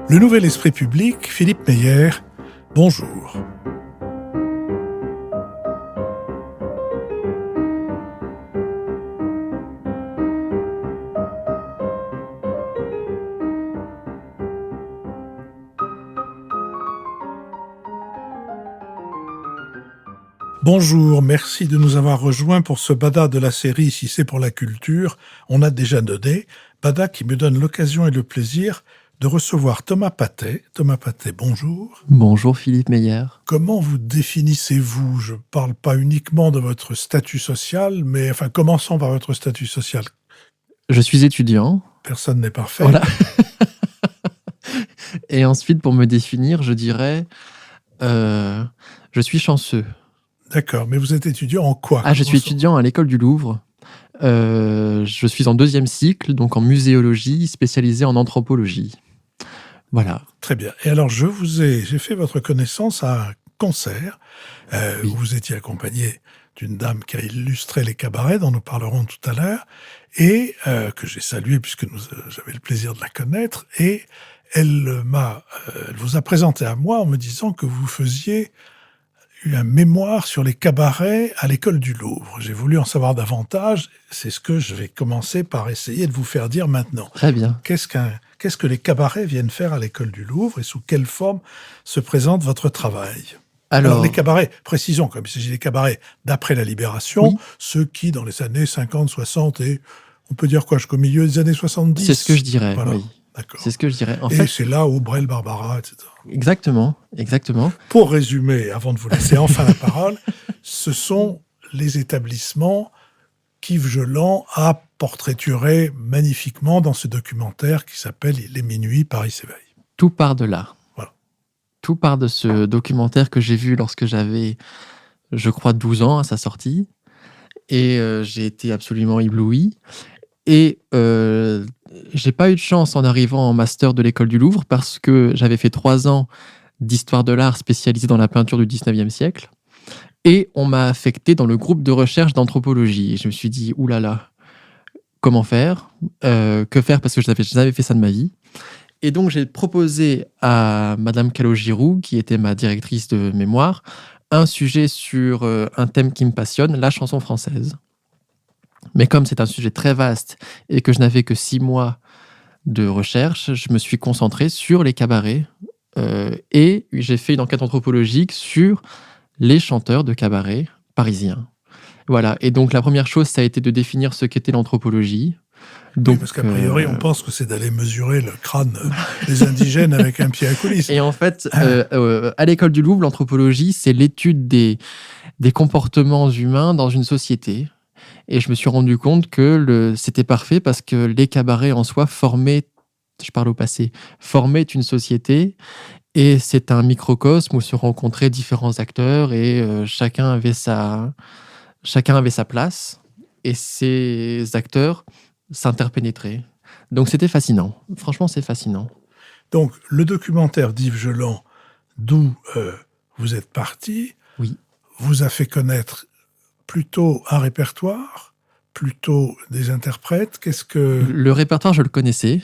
Le Nouvel Esprit Public, Philippe Meyer, bonjour. Bonjour, merci de nous avoir rejoints pour ce Bada de la série Si c'est pour la culture, on a déjà donné. Bada qui me donne l'occasion et le plaisir de recevoir Thomas Patey. Thomas Patey, bonjour. Bonjour Philippe Meyer. Comment vous définissez-vous ? Je ne parle pas uniquement de votre statut social, mais enfin, commençons par votre statut social. Je suis étudiant. Personne n'est parfait. Voilà. Et ensuite, pour me définir, je dirais je suis chanceux. D'accord, mais vous êtes étudiant en quoi ? Je suis étudiant à l'école du Louvre. Je suis en 2e cycle, donc en muséologie, spécialisé en anthropologie. Voilà. Très bien. Et alors, j'ai fait votre connaissance à un concert. Oui. Où vous étiez accompagné d'une dame qui a illustré les cabarets, dont nous parlerons tout à l'heure, et que j'ai salué puisque j'avais le plaisir de la connaître. Et elle vous a présenté à moi en me disant que vous faisiez un mémoire sur les cabarets à l'école du Louvre. J'ai voulu en savoir davantage. C'est ce que je vais commencer par essayer de vous faire dire maintenant. Très bien. Qu'est-ce que les cabarets viennent faire à l'école du Louvre et sous quelle forme se présente votre travail ? Alors, les cabarets, précisons, comme il s'agit des cabarets d'après la Libération, oui. Ceux qui, dans les années 50, 60 et, on peut dire quoi, jusqu'au milieu des années 70 ? C'est ce que je dirais, voilà. Oui. D'accord. C'est ce que je dirais. En fait, c'est là où Brel, Barbara, etc. Exactement. Pour résumer, avant de vous laisser enfin la parole, ce sont les établissements qu'Yves Geland a portraiturés magnifiquement dans ce documentaire qui s'appelle « Les minuits, Paris s'éveille ». Tout part de là. Voilà. Tout part de ce documentaire que j'ai vu lorsque j'avais, je crois, 12 ans à sa sortie. Et j'ai été absolument ébloui. Et j'ai pas eu de chance en arrivant en master de l'école du Louvre parce que j'avais fait 3 ans d'histoire de l'art spécialisée dans la peinture du 19e siècle. Et on m'a affecté dans le groupe de recherche d'anthropologie. Et je me suis dit, oulala, comment faire ? Que faire ? Parce que je n'avais jamais fait ça de ma vie. Et donc, j'ai proposé à Madame Calogirou, qui était ma directrice de mémoire, un sujet sur un thème qui me passionne, la chanson française. Mais comme c'est un sujet très vaste et que je n'avais que 6 mois de recherche, je me suis concentré sur les cabarets et j'ai fait une enquête anthropologique sur les chanteurs de cabarets parisiens. Voilà. Et donc, la première chose, ça a été de définir ce qu'était l'anthropologie. Donc, oui, parce qu'a priori, on pense que c'est d'aller mesurer le crâne des indigènes avec un pied à coulisse. Et en fait, à l'école du Louvre, l'anthropologie, c'est l'étude des comportements humains dans une société. Et je me suis rendu compte que c'était parfait parce que les cabarets en soi formaient une société. Et c'est un microcosme où se rencontraient différents acteurs et chacun avait sa place. Et ces acteurs s'interpénétraient. Donc c'était fascinant. Franchement, c'est fascinant. Donc, le documentaire d'Yves Geland, d'où vous êtes parti, oui. vous a fait connaître plutôt un répertoire, plutôt des interprètes. Le répertoire, je le connaissais.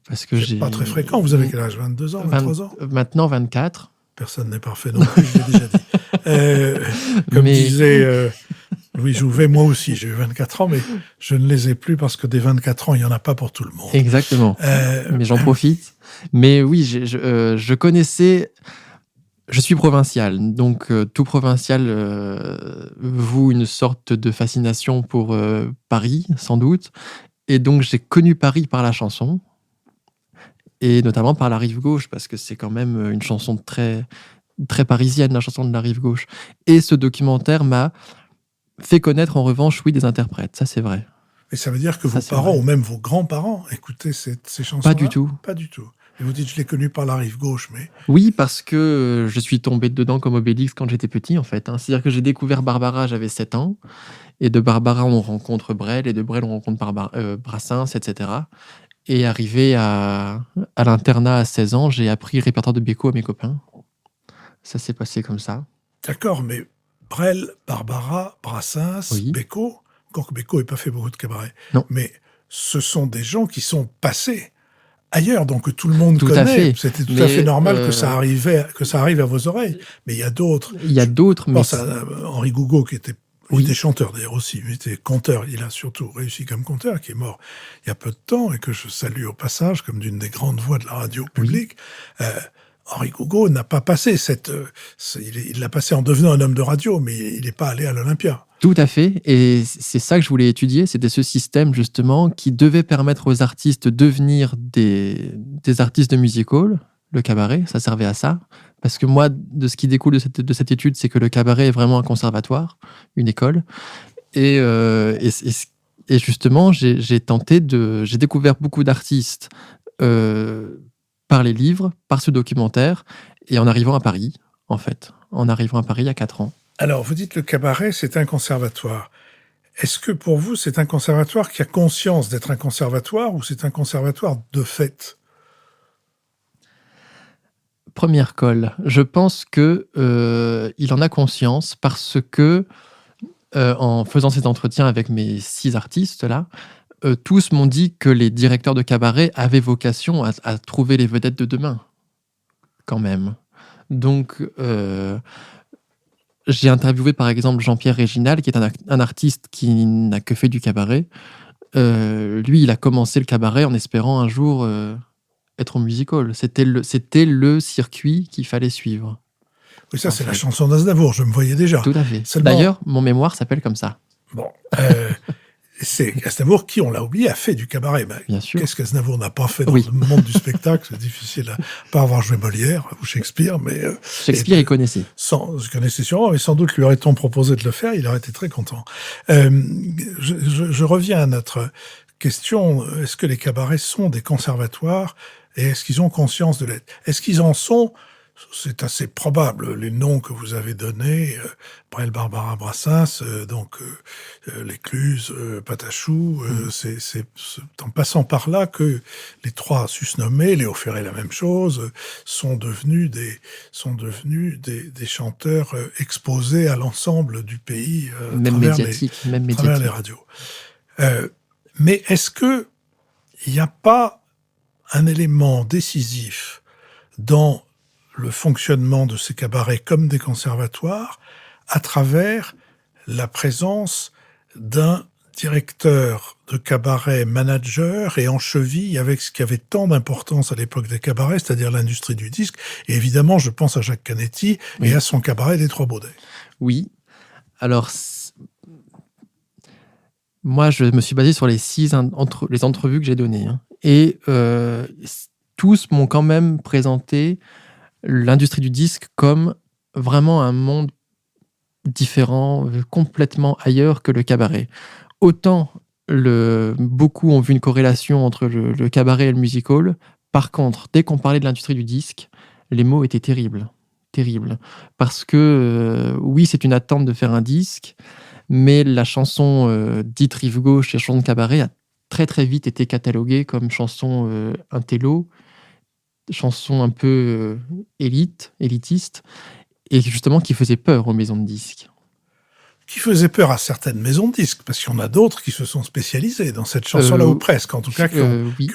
Parce que c'est pas très fréquent. Vous avez quel âge ? 22 ans, 23 ans ? Maintenant, 24. Personne n'est parfait non plus, je l'ai déjà dit. Comme disait Louis Jouvet, moi aussi, j'ai eu 24 ans, mais je ne les ai plus parce que des 24 ans, il n'y en a pas pour tout le monde. Exactement. Mais j'en profite. Mais oui, je connaissais... Je suis provincial, donc tout provincial voue une sorte de fascination pour Paris, sans doute. Et donc, j'ai connu Paris par la chanson, et notamment par la Rive Gauche, parce que c'est quand même une chanson très, très parisienne, la chanson de la Rive Gauche. Et ce documentaire m'a fait connaître, en revanche, oui, des interprètes, ça c'est vrai. Et ça veut dire que vos parents, ou même vos grands-parents, écoutaient ces chansons-là ? Pas du tout. Pas du tout. Et vous dites, je l'ai connu par la Rive Gauche, mais... Oui, parce que je suis tombé dedans comme Obélix quand j'étais petit, en fait. C'est-à-dire que j'ai découvert Barbara, j'avais 7 ans, et de Barbara, on rencontre Brel, et de Brel, on rencontre Brassens, etc. Et arrivé à l'internat à 16 ans, j'ai appris le répertoire de Bécaud à mes copains. Ça s'est passé comme ça. D'accord, mais Brel, Barbara, Brassens, oui. Bécaud, encore que Bécaud n'ait pas fait beaucoup de cabarets, non. Mais ce sont des gens qui sont passés ailleurs, donc que tout le monde Tout connaît. à fait. C'était tout à Mais, fait normal que ça arrive à vos oreilles. Mais il y a d'autres. Il y a d'autres, Je mais pense à Henri Gougaud, qui était, il Oui. était chanteur d'ailleurs aussi, il était conteur. Il a surtout réussi comme conteur, qui est mort il y a peu de temps et que je salue au passage comme d'une des grandes voix de la radio publique. Henri Gougaud n'a pas passé il l'a passé en devenant un homme de radio, mais il n'est pas allé à l'Olympia. Tout à fait, et c'est ça que je voulais étudier, c'était ce système justement qui devait permettre aux artistes de devenir des artistes de music hall, le cabaret, ça servait à ça. Parce que moi, de ce qui découle de cette étude, c'est que le cabaret est vraiment un conservatoire, une école. Et justement, j'ai découvert beaucoup d'artistes par les livres, par ce documentaire, et en arrivant à Paris, en fait. En arrivant à Paris il y a 4 ans. Alors, vous dites le cabaret, c'est un conservatoire. Est-ce que pour vous, c'est un conservatoire qui a conscience d'être un conservatoire ou c'est un conservatoire de fait ? Première colle. Je pense que il en a conscience parce que en faisant cet entretien avec mes 6 artistes là, tous m'ont dit que les directeurs de cabaret avaient vocation à trouver les vedettes de demain, quand même. Donc, j'ai interviewé par exemple Jean-Pierre Réginal, qui est un artiste qui n'a que fait du cabaret. Lui, il a commencé le cabaret en espérant un jour être au music hall. C'était le circuit qu'il fallait suivre. Oui, ça, c'est la chanson d'Aznavour, je me voyais déjà. Tout à fait. Seulement... D'ailleurs, mon mémoire s'appelle comme ça. Bon, c'est Aznavour qui, on l'a oublié, a fait du cabaret. Ben, Bien sûr. Qu'est-ce qu'Aznavour n'a pas fait dans le monde du spectacle ? C'est difficile à pas avoir joué Molière ou Shakespeare, mais... Shakespeare, il connaissait. Je connaissais sûrement, mais sans doute lui aurait-on proposé de le faire, il aurait été très content. Je reviens à notre question. Est-ce que les cabarets sont des conservatoires et est-ce qu'ils ont conscience de l'être ? Est-ce qu'ils en sont ? C'est assez probable. Les noms que vous avez donnés, Brel, Barbara Brassens, Lécluse, Patachou, c'est en passant par là que les 3 susnommés, Léo Ferré la même chose, sont devenus des chanteurs exposés à l'ensemble du pays, même médiatique. à travers les radios. Mais est-ce que il n'y a pas un élément décisif dans le fonctionnement de ces cabarets comme des conservatoires à travers la présence d'un directeur de cabaret manager et en cheville avec ce qui avait tant d'importance à l'époque des cabarets, c'est-à-dire l'industrie du disque. Et évidemment, je pense à Jacques Canetti et à son cabaret des Trois Baudets. Oui. Alors, moi, je me suis basé sur les 6 les entrevues que j'ai données. Hein. Et tous m'ont quand même présenté l'industrie du disque comme vraiment un monde différent, complètement ailleurs que le cabaret. Autant beaucoup ont vu une corrélation entre le cabaret et le music hall. Par contre, dès qu'on parlait de l'industrie du disque, les mots étaient terribles. Terribles. Parce que, oui, c'est une attente de faire un disque, mais la chanson dite rive gauche et chanson de cabaret a très très vite été cataloguée comme chanson intello, chanson un peu élitiste, et justement qui faisait peur aux maisons de disques. Qui faisait peur à certaines maisons de disques, parce qu'il y en a d'autres qui se sont spécialisées dans cette chanson-là, ou presque, en tout cas, qui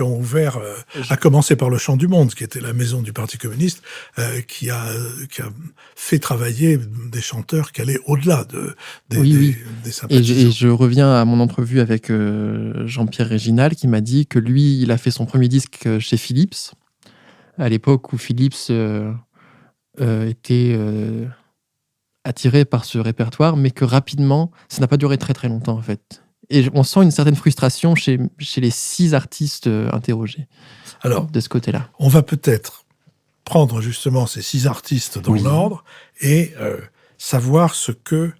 ont ouvert, à commencer par Le Chant du Monde, qui était la maison du Parti communiste, qui a fait travailler des chanteurs qui allaient au-delà des sympathisants. Et je reviens à mon entrevue avec Jean-Pierre Réginal, qui m'a dit que lui, il a fait son premier disque chez Philips, à l'époque où Philips était attiré par ce répertoire, mais que rapidement, ça n'a pas duré très très longtemps en fait. Et on sent une certaine frustration chez les 6 artistes interrogés. Alors, de ce côté-là. On va peut-être prendre justement ces 6 artistes dans l'ordre et savoir ce que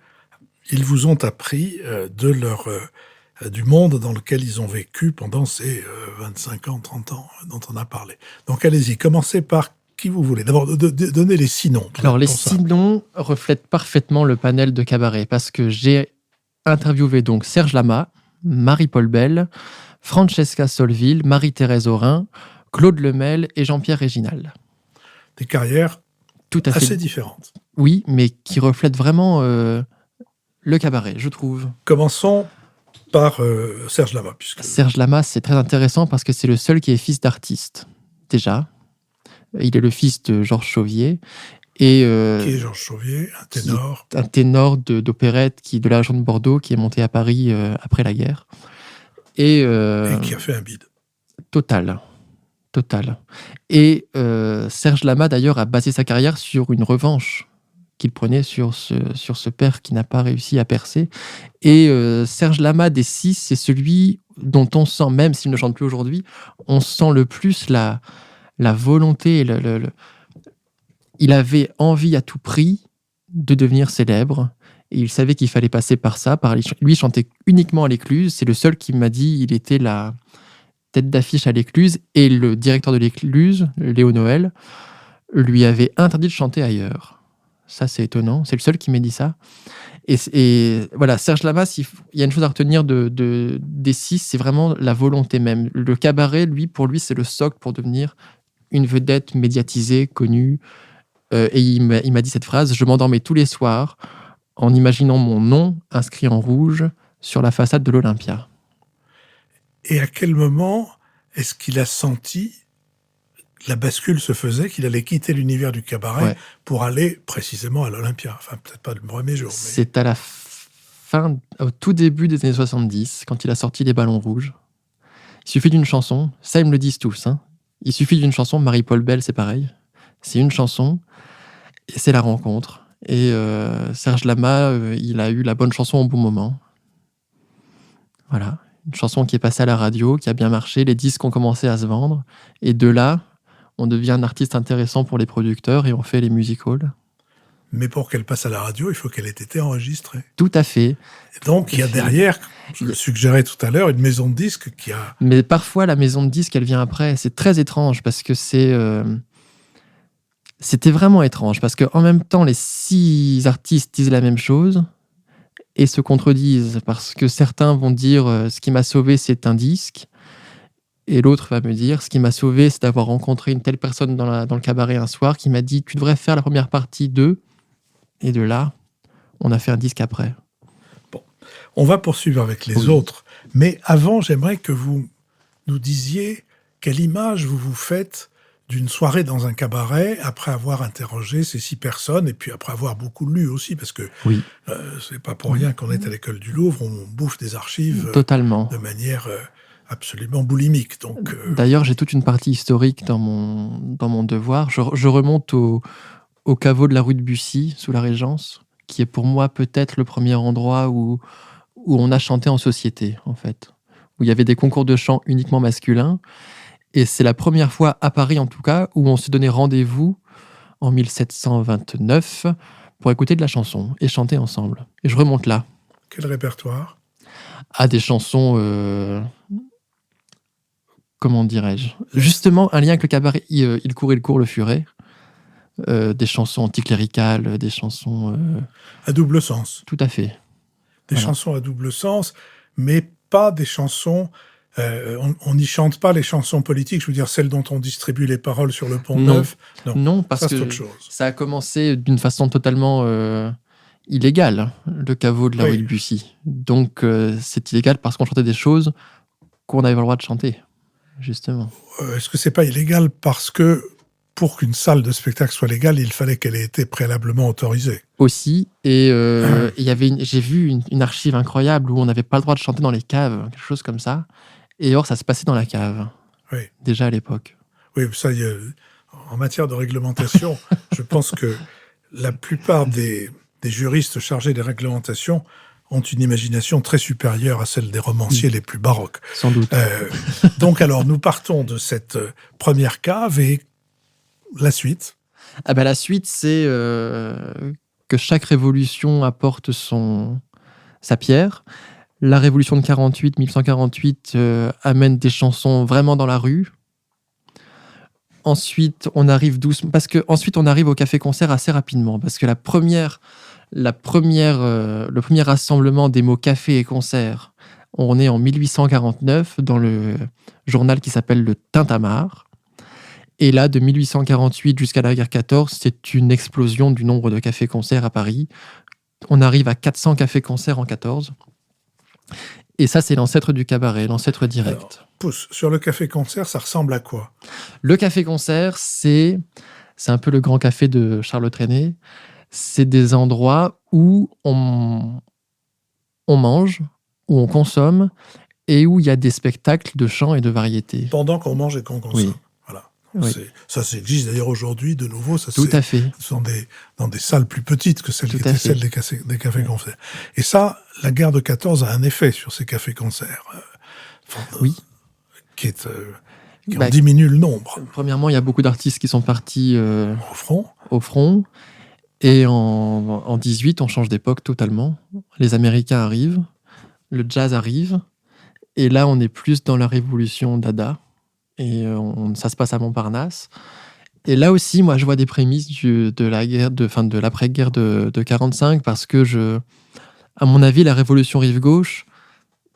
ils vous ont appris du monde dans lequel ils ont vécu pendant ces 25 ans, 30 ans dont on a parlé. Donc allez-y, commencez par qui vous voulez. D'abord, donnez les 6 noms. Alors, les 6 noms reflètent parfaitement le panel de cabaret, parce que j'ai interviewé donc Serge Lama, Marie-Paul Bell, Francesca Solville, Marie-Thérèse Aurin, Claude Lemel et Jean-Pierre Réginal. Des carrières tout à fait assez différentes. Oui, mais qui reflètent vraiment le cabaret, je trouve. Commençons par Serge Lama. Serge Lama, c'est très intéressant parce que c'est le seul qui est fils d'artiste. déjà. Il est le fils de Georges Chauvier. Et, Qui est Georges Chauvier, un ténor. Un ténor d'opérette de la région de Bordeaux qui est monté à Paris après la guerre. Et Qui a fait un bide. Total. Et Serge Lama, d'ailleurs, a basé sa carrière sur une revanche qu'il prenait sur ce père qui n'a pas réussi à percer. Et Serge Lama, des 6, c'est celui dont on sent, même s'il ne chante plus aujourd'hui, on sent le plus la volonté. Il avait envie à tout prix de devenir célèbre. Et il savait qu'il fallait passer par ça. Lui, il chantait uniquement à l'Écluse. C'est le seul qui m'a dit il était la tête d'affiche à l'Écluse. Et le directeur de l'Écluse, Léo Noël, lui avait interdit de chanter ailleurs. Ça, c'est étonnant. C'est le seul qui m'a dit ça. Et voilà, Serge Lama, il y a une chose à retenir des 6, c'est vraiment la volonté même. Le cabaret, pour lui, c'est le socle pour devenir une vedette médiatisée, connue. Et il m'a dit cette phrase: je m'endormais tous les soirs en imaginant mon nom inscrit en rouge sur la façade de l'Olympia. Et à quel moment est-ce qu'il a senti la bascule se faisait, qu'il allait quitter l'univers du cabaret pour aller précisément à l'Olympia? Enfin, peut-être pas le premier jour. Mais... C'est à la fin, au tout début des années 70, quand il a sorti Les Ballons Rouges. Il suffit d'une chanson, ça ils me le disent tous, hein. Il suffit d'une chanson, Marie-Paul Bell, c'est pareil. C'est une chanson, et c'est la rencontre. Et Serge Lama, il a eu la bonne chanson au bon moment. Voilà, une chanson qui est passée à la radio, qui a bien marché, les disques ont commencé à se vendre, et de là, on devient un artiste intéressant pour les producteurs et on fait les music halls. Mais pour qu'elle passe à la radio, il faut qu'elle ait été enregistrée. Tout à fait. Et donc, il y a derrière, je le suggérais tout à l'heure, une maison de disques qui a... Mais parfois, la maison de disques, elle vient après. C'est très étrange parce que c'était vraiment étrange parce qu'en même temps, les 6 artistes disent la même chose et se contredisent parce que certains vont dire ce qui m'a sauvé, c'est un disque. Et l'autre va me dire, ce qui m'a sauvé, c'est d'avoir rencontré une telle personne dans le cabaret un soir qui m'a dit, tu devrais faire la première partie de... Et de là, on a fait un disque après. Bon, on va poursuivre avec les autres. Mais avant, j'aimerais que vous nous disiez quelle image vous vous faites d'une soirée dans un cabaret après avoir interrogé ces 6 personnes et puis après avoir beaucoup lu aussi, parce que c'est pas pour rien qu'on est à l'école du Louvre, on bouffe des archives totalement de manière... absolument boulimique. Donc, D'ailleurs, j'ai toute une partie historique dans mon devoir. Je remonte au caveau de la rue de Bussy, sous la Régence, qui est pour moi peut-être le premier endroit où on a chanté en société, en fait. Où il y avait des concours de chant uniquement masculins. Et c'est la première fois, à Paris en tout cas, où on se donnait rendez-vous en 1729 pour écouter de la chanson et chanter ensemble. Et je remonte là. Quel répertoire? À des chansons... comment dirais-je? Justement, un lien avec le cabaret, Il courait le court, le furet. Des chansons anticléricales, des chansons... À double sens. Tout à fait. Des chansons à double sens, mais pas des chansons... on n'y chante pas les chansons politiques, je veux dire celles dont on distribue les paroles sur le Pont Neuf. Non, parce que ça a commencé d'une façon totalement illégale, le caveau de la rue de Bussy. Donc c'est illégal parce qu'on chantait des choses qu'on n'avait pas le droit de chanter, justement. Est-ce que c'est pas illégal parce que pour qu'une salle de spectacle soit légale, il fallait qu'elle ait été préalablement autorisée? Aussi, et j'ai vu une archive incroyable où on n'avait pas le droit de chanter dans les caves, quelque chose comme ça. Et or, ça se passait dans la cave, déjà à l'époque. Oui, ça, en matière de réglementation, je pense que la plupart des juristes chargés des réglementations ont une imagination très supérieure à celle des romanciers les plus baroques. Sans doute. Donc alors, nous partons de cette première cave et la suite. La suite, c'est que chaque révolution apporte sa pierre. La révolution de 1848 amène des chansons vraiment dans la rue. Ensuite, on arrive doucement, parce que ensuite on arrive au café-concert assez rapidement, parce que le premier rassemblement des mots café et concert, on est en 1849 dans le journal qui s'appelle le Tintamarre. Et là, de 1848 jusqu'à la guerre 14, c'est une explosion du nombre de cafés-concerts à Paris. On arrive à 400 cafés-concerts en 14. Et ça, c'est l'ancêtre du cabaret, l'ancêtre direct. Alors, sur le café-concert, ça ressemble à quoi? Le café-concert, c'est un peu le grand café de Charles Trenet. C'est des endroits où on mange, où on consomme et où il y a des spectacles de chant et de variété. Pendant qu'on mange et qu'on consomme. Oui. Voilà. Oui. Ça existe d'ailleurs aujourd'hui, de nouveau. Tout à fait. Ce sont dans des salles plus petites que celles Tout qui à étaient fait. celles des cafés-concerts. Et ça, la guerre de 14 a un effet sur ces cafés-concerts. Oui. Qui en diminue le nombre. Premièrement, il y a beaucoup d'artistes qui sont partis au front. Et en 18, on change d'époque totalement. Les Américains arrivent, le jazz arrive, et là, on est plus dans la révolution Dada. Et ça se passe à Montparnasse. Et là aussi, moi, je vois des prémices de l'après-guerre de 45, parce que à mon avis, la révolution rive gauche,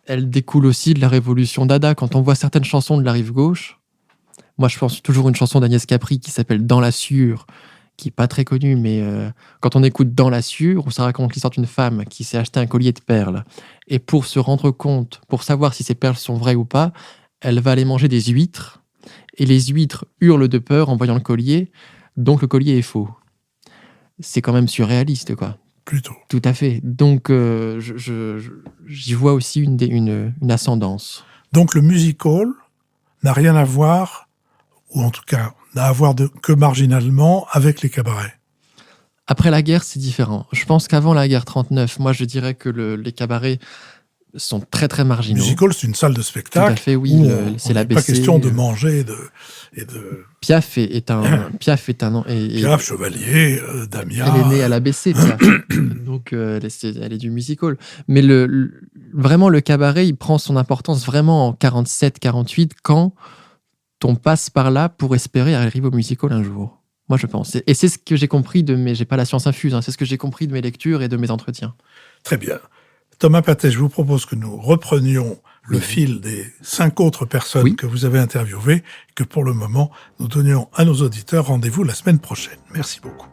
elle découle aussi de la révolution Dada. Quand on voit certaines chansons de la rive gauche, moi, je pense toujours à une chanson d'Agnès Capri qui s'appelle Dans la Sûre, qui n'est pas très connue, mais quand on écoute Dans la Sûre, où ça raconte l'histoire d'une femme qui s'est acheté un collier de perles, et pour se rendre compte, pour savoir si ces perles sont vraies ou pas, elle va aller manger des huîtres, et les huîtres hurlent de peur en voyant le collier, donc le collier est faux. C'est quand même surréaliste, quoi. Plutôt. Tout à fait. Donc, j'y vois aussi une ascendance. Donc, le music hall n'a rien à voir, ou en tout cas, n'a à voir que marginalement avec les cabarets. Après la guerre, c'est différent. Je pense qu'avant la guerre 39, moi, je dirais que les cabarets sont très, très marginaux. Le music hall, c'est une salle de spectacle. Tout à fait, oui. C'est l'ABC. Pas question de manger et de... Piaf est un... Piaf, Chevalier, Damien... Elle est née à l'ABC, Piaf. Donc, elle est du music hall. Mais vraiment, le cabaret, il prend son importance vraiment en 47, 48, quand on passe par là pour espérer arriver au music hall un jour. Moi, je pense. Et c'est ce que j'ai compris j'ai pas la science infuse, hein, c'est ce que j'ai compris de mes lectures et de mes entretiens. Très bien. Thomas Patet, je vous propose que nous reprenions le fil des 5 autres personnes que vous avez interviewées, que pour le moment, nous donnions à nos auditeurs rendez-vous la semaine prochaine. Merci beaucoup.